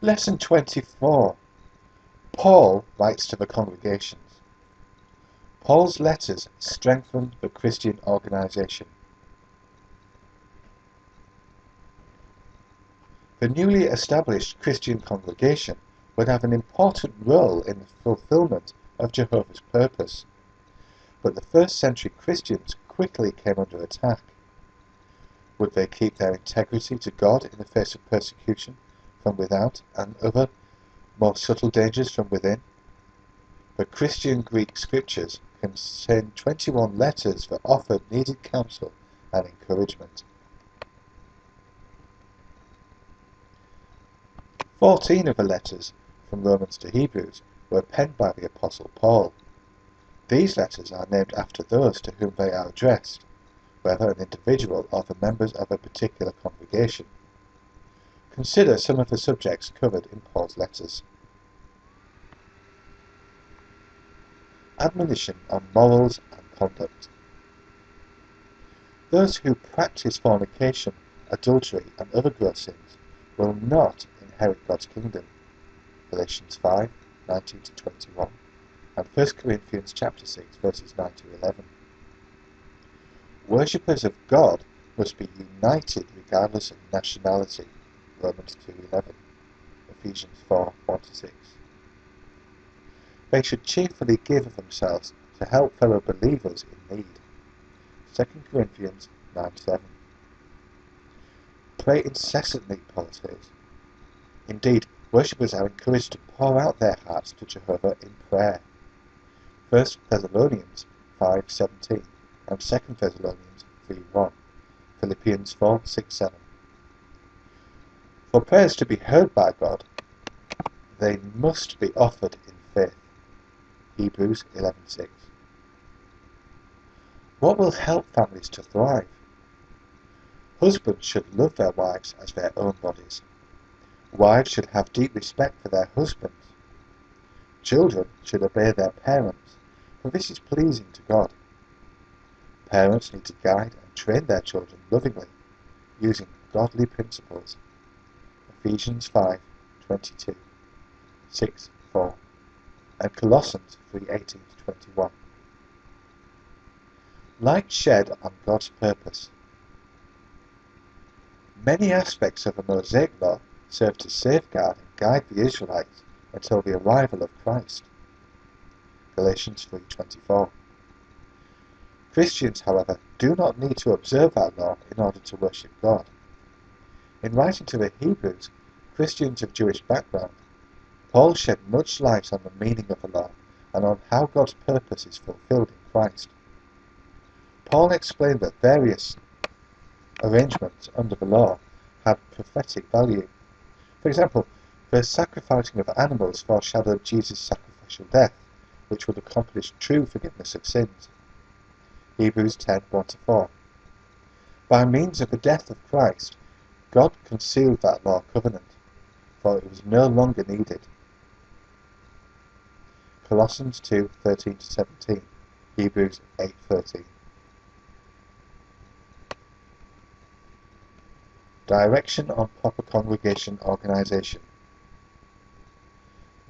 Lesson 24. Paul writes to the congregations. Paul's letters strengthened the Christian organization. The newly established Christian congregation would have an important role in the fulfillment of Jehovah's purpose. But the first century Christians quickly came under attack. Would they keep their integrity to God in the face of persecution from without and other more subtle dangers from within? The Christian Greek scriptures contain 21 letters that offered needed counsel and encouragement. 14 of the letters, from Romans to Hebrews, were penned by the Apostle Paul. These letters are named after those to whom they are addressed, whether an individual or the members of a particular congregation. Consider some of the subjects covered in Paul's letters. Admonition on morals and conduct. Those who practice fornication, adultery, and other gross sins will not inherit God's kingdom. Galatians 5, 19-21, and 1 Corinthians chapter 6, verses 9-11. Worshippers of God must be united regardless of nationality. Romans 2:11, Ephesians 4, 1-6. They should cheerfully give of themselves to help fellow believers in need. 2 Corinthians 9:7. Pray incessantly, Paul says. Indeed, worshippers are encouraged to pour out their hearts to Jehovah in prayer. 1 Thessalonians 5:17 and 2 Thessalonians 3:1, Philippians 4:6-7. For prayers to be heard by God, they must be offered in faith. Hebrews 11:6. What will help families to thrive? Husbands should love their wives as their own bodies. Wives should have deep respect for their husbands. Children should obey their parents, for this is pleasing to God. Parents need to guide and train their children lovingly, using godly principles. Ephesians 5:22, 6:4, and Colossians 3:18-21. Light shed on God's purpose. Many aspects of the Mosaic law served to safeguard and guide the Israelites until the arrival of Christ. Galatians 3:24. Christians, however, do not need to observe that law in order to worship God. In writing to the Hebrews, Christians of Jewish background, Paul shed much light on the meaning of the law and on how God's purpose is fulfilled in Christ. Paul explained that various arrangements under the law had prophetic value. For example, the sacrificing of animals foreshadowed Jesus' sacrificial death, which would accomplish true forgiveness of sins. Hebrews 10:1-4. By means of the death of Christ, God concealed that law covenant, for it was no longer needed. Colossians 2:13-17, Hebrews 8:13. Direction on proper congregation organization.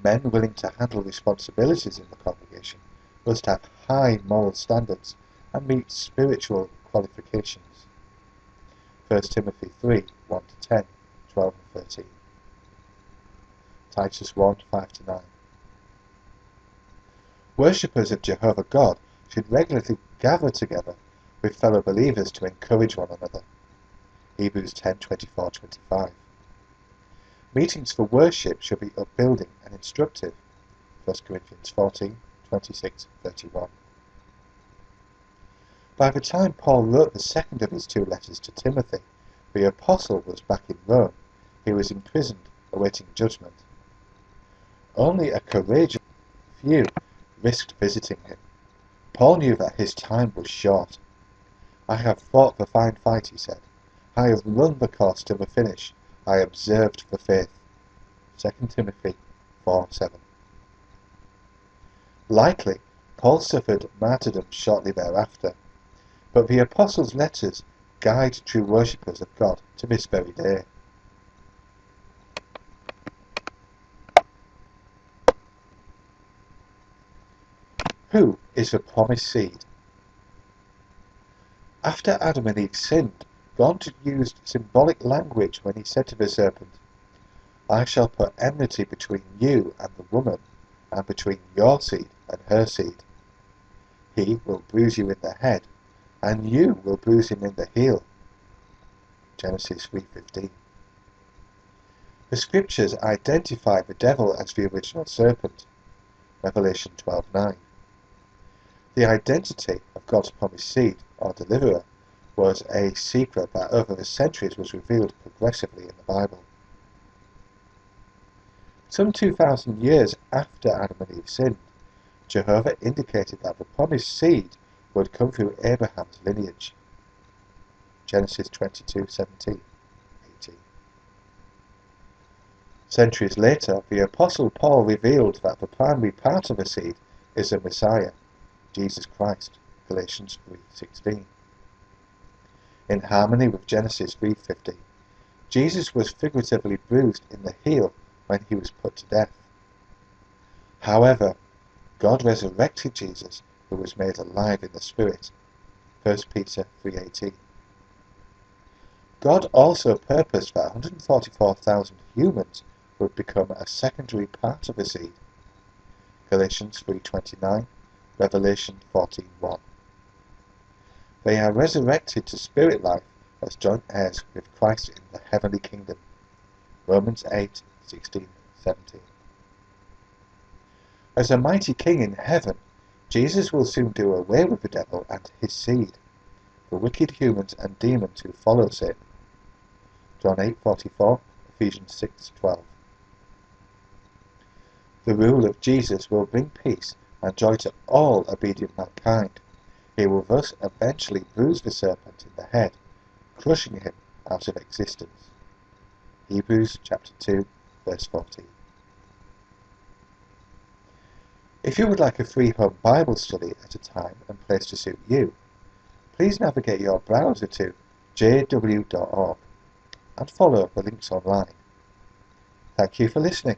Men willing to handle responsibilities in the congregation must have high moral standards and meet spiritual qualifications. 1 Timothy 3:1-10, 12 and 13. Titus 1:5-9. Worshippers of Jehovah God should regularly gather together with fellow believers to encourage one another. Hebrews 10:24-25. Meetings for worship should be upbuilding and instructive. 1 Corinthians 14:26-31. By the time Paul wrote the second of his two letters to Timothy, the apostle was back in Rome. He was imprisoned, awaiting judgment. Only a courageous few risked visiting him. Paul knew that his time was short. "I have fought the fine fight," he said. "I have run the course to the finish. I observed the faith." 2 Timothy 4:7. Likely, Paul suffered martyrdom shortly thereafter, but the apostles' letters guide true worshippers of God to this very day. Who is the promised seed? After Adam and Eve sinned, God used symbolic language when he said to the serpent, I shall put enmity between you and the woman, and between your seed and her seed. He will bruise you in the head, and you will bruise him in the heel. Genesis 3:15. The scriptures identify the devil as the original serpent. Revelation 12:9. The identity of God's promised seed, or deliverer, was a secret that over the centuries was revealed progressively in the Bible. Some 2,000 years after Adam and Eve sinned, Jehovah indicated that the promised seed would come through Abraham's lineage. Genesis 22:17, 18. Centuries later, the Apostle Paul revealed that the primary part of the seed is the Messiah, Jesus Christ, Galatians 3:16. In harmony with Genesis 3:15, Jesus was figuratively bruised in the heel when he was put to death. However, God resurrected Jesus, who was made alive in the Spirit. 1 Peter 3:18. God also purposed that 144,000 humans would become a secondary part of the seed. Galatians 3:29, Revelation 14:1. They are resurrected to spirit life as joint heirs with Christ in the heavenly kingdom. Romans 8:16-17. As a mighty king in heaven, Jesus will soon do away with the devil and his seed, the wicked humans and demons who follow Satan. John 8:44, Ephesians 6:12. The rule of Jesus will bring peace and joy to all obedient mankind. He will thus eventually bruise the serpent in the head, crushing him out of existence. Hebrews chapter 2, verse 14. If you would like a free home Bible study at a time and place to suit you, please navigate your browser to jw.org and follow the links online. Thank you for listening.